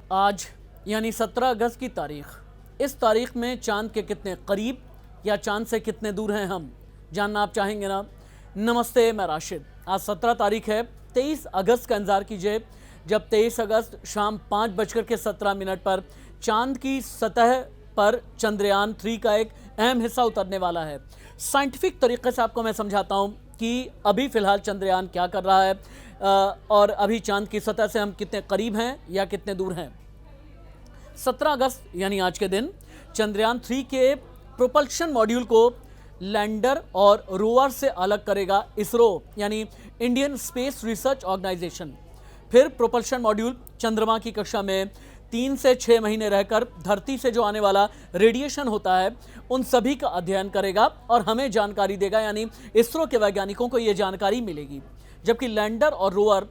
आज यानी 17 अगस्त की तारीख, इस तारीख में चांद के कितने करीब या चांद से कितने दूर हैं हम जानना आप चाहेंगे ना। नमस्ते, मैं राशिद। आज 17 तारीख है। 23 अगस्त का इंतजार कीजिए जब 23 अगस्त शाम 5:17 पर चांद की सतह पर चंद्रयान 3 का एक अहम हिस्सा उतरने वाला है। साइंटिफिक तरीके से आपको मैं समझाता हूँ कि अभी फ़िलहाल चंद्रयान क्या कर रहा है और अभी चांद की सतह से हम कितने करीब हैं या कितने दूर हैं। 17 अगस्त यानी आज के दिन चंद्रयान 3 के प्रोपल्शन मॉड्यूल को लैंडर और रोवर से अलग करेगा इसरो यानी इंडियन स्पेस रिसर्च ऑर्गेनाइजेशन। फिर प्रोपल्शन मॉड्यूल चंद्रमा की कक्षा में 3 से 6 महीने रहकर धरती से जो आने वाला रेडिएशन होता है उन सभी का अध्ययन करेगा और हमें जानकारी देगा, यानी इसरो के वैज्ञानिकों को ये जानकारी मिलेगी। जबकि लैंडर और रोवर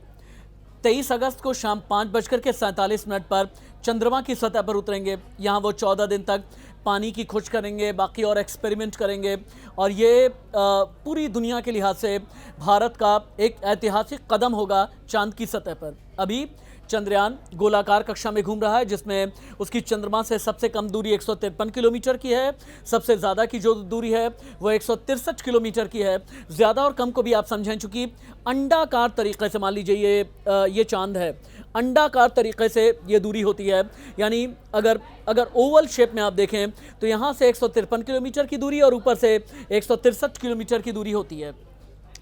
23 अगस्त को शाम 5:47 पर चंद्रमा की सतह पर उतरेंगे। यहाँ वो 14 दिन तक पानी की खोज करेंगे, बाकी और एक्सपेरिमेंट करेंगे और ये पूरी दुनिया के लिहाज से भारत का एक ऐतिहासिक कदम होगा चांद की सतह पर। अभी चंद्रयान गोलाकार कक्षा में घूम रहा है जिसमें उसकी चंद्रमा से सबसे कम दूरी 153 किलोमीटर की है, सबसे ज़्यादा की जो दूरी है वो 163 किलोमीटर की है। ज़्यादा और कम को भी आप समझें, चूँकि अंडाकार तरीके से मान लीजिए ये चांद है, अंडाकार तरीके से ये दूरी होती है, यानी अगर ओवल शेप में आप देखें तो यहाँ से 153 किलोमीटर की दूरी और ऊपर से 163 किलोमीटर की दूरी होती है।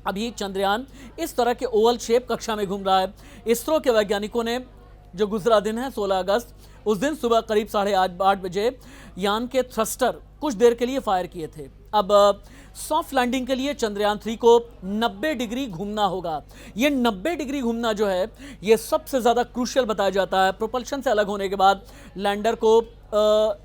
अभी चंद्रयान इस तरह के ओवल शेप कक्षा में घूम रहा है। इसरो के वैज्ञानिकों ने जो गुजरा दिन है 16 अगस्त, उस दिन सुबह करीब 8:30 बजे यान के थ्रस्टर कुछ देर के लिए फायर किए थे। अब सॉफ्ट लैंडिंग के लिए चंद्रयान 3 को 90 डिग्री घूमना होगा। ये 90 डिग्री घूमना जो है ये सबसे ज़्यादा क्रूशियल बताया जाता है। प्रोपल्शन से अलग होने के बाद लैंडर को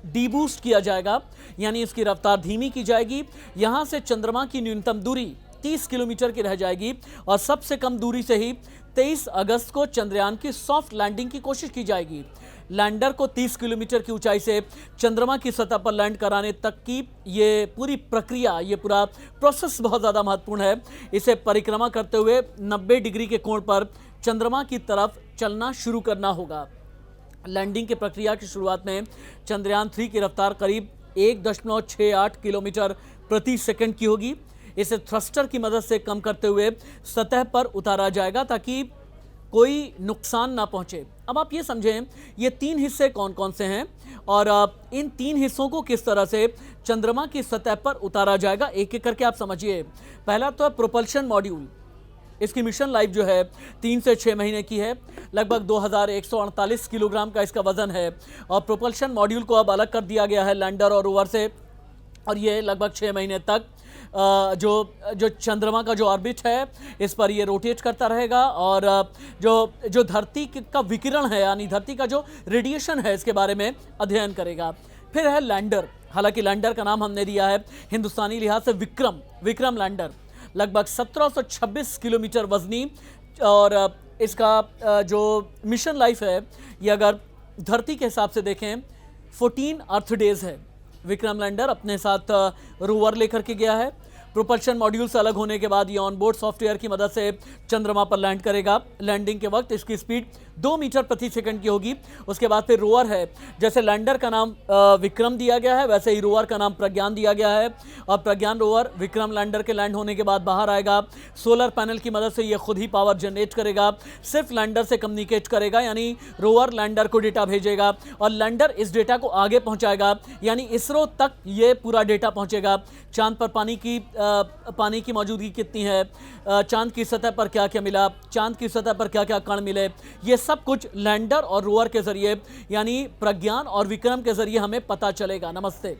डीबूस्ट किया जाएगा, यानी इसकी रफ्तार धीमी की जाएगी। यहाँ से चंद्रमा की न्यूनतम दूरी 30 किलोमीटर की रह जाएगी और सबसे कम दूरी से ही 23 अगस्त को चंद्रयान की सॉफ्ट लैंडिंग की कोशिश की जाएगी। लैंडर को 30 किलोमीटर की ऊंचाई से चंद्रमा की सतह पर लैंड कराने तक की ये पूरी प्रक्रिया, ये पूरा प्रोसेस बहुत ज़्यादा महत्वपूर्ण है। इसे परिक्रमा करते हुए 90 डिग्री के कोण पर चंद्रमा की तरफ चलना शुरू करना होगा। लैंडिंग की प्रक्रिया की शुरुआत में चंद्रयान 3 की रफ्तार करीब 1.68 किलोमीटर प्रति सेकंड की होगी। इसे थ्रस्टर की मदद से कम करते हुए सतह पर उतारा जाएगा ताकि कोई नुकसान ना पहुंचे। अब आप ये समझें ये 3 हिस्से कौन कौन से हैं और इन 3 हिस्सों को किस तरह से चंद्रमा की सतह पर उतारा जाएगा, एक एक करके आप समझिए। पहला तो है प्रोपल्शन मॉड्यूल। इसकी मिशन लाइफ जो है 3 से 6 महीने की है। लगभग 2148 किलोग्राम का इसका वजन है और प्रोपल्शन मॉड्यूल को अब अलग कर दिया गया है लैंडर और रोवर से और ये लगभग 6 महीने तक जो चंद्रमा का जो ऑर्बिट है इस पर ये रोटेट करता रहेगा और जो धरती का विकिरण है, यानी धरती का जो रेडिएशन है, इसके बारे में अध्ययन करेगा। फिर है लैंडर। हालांकि लैंडर का नाम हमने दिया है हिंदुस्तानी लिहाज से विक्रम लैंडर। लगभग 1726 किलोमीटर वजनी और इसका जो मिशन लाइफ है ये अगर धरती के हिसाब से देखें 14 अर्थ डेज है। विक्रम लैंडर अपने साथ रोवर लेकर के गया है। प्रोपल्शन मॉड्यूल से अलग होने के बाद ये ऑनबोर्ड सॉफ्टवेयर की मदद से चंद्रमा पर लैंड करेगा। लैंडिंग के वक्त इसकी स्पीड 2 मीटर प्रति सेकंड की होगी। उसके बाद फिर रोवर है, जैसे लैंडर का नाम विक्रम दिया गया है वैसे ही रोवर का नाम प्रज्ञान दिया गया है और प्रज्ञान रोवर विक्रम लैंडर के लैंड होने के बाद बाहर आएगा। सोलर पैनल की मदद से ये खुद ही पावर जनरेट करेगा, सिर्फ लैंडर से कम्युनिकेट करेगा, यानी रोवर लैंडर को डेटा भेजेगा और लैंडर इस डेटा को आगे पहुंचाएगा, यानी इसरो तक ये पूरा डेटा पहुंचेगा। चांद पर पानी की मौजूदगी कितनी है, चांद की सतह पर क्या क्या मिला, चांद की सतह पर क्या क्या कण मिले, ये सब कुछ लैंडर और रोवर के जरिए यानी प्रज्ञान और विक्रम के जरिए हमें पता चलेगा। नमस्ते।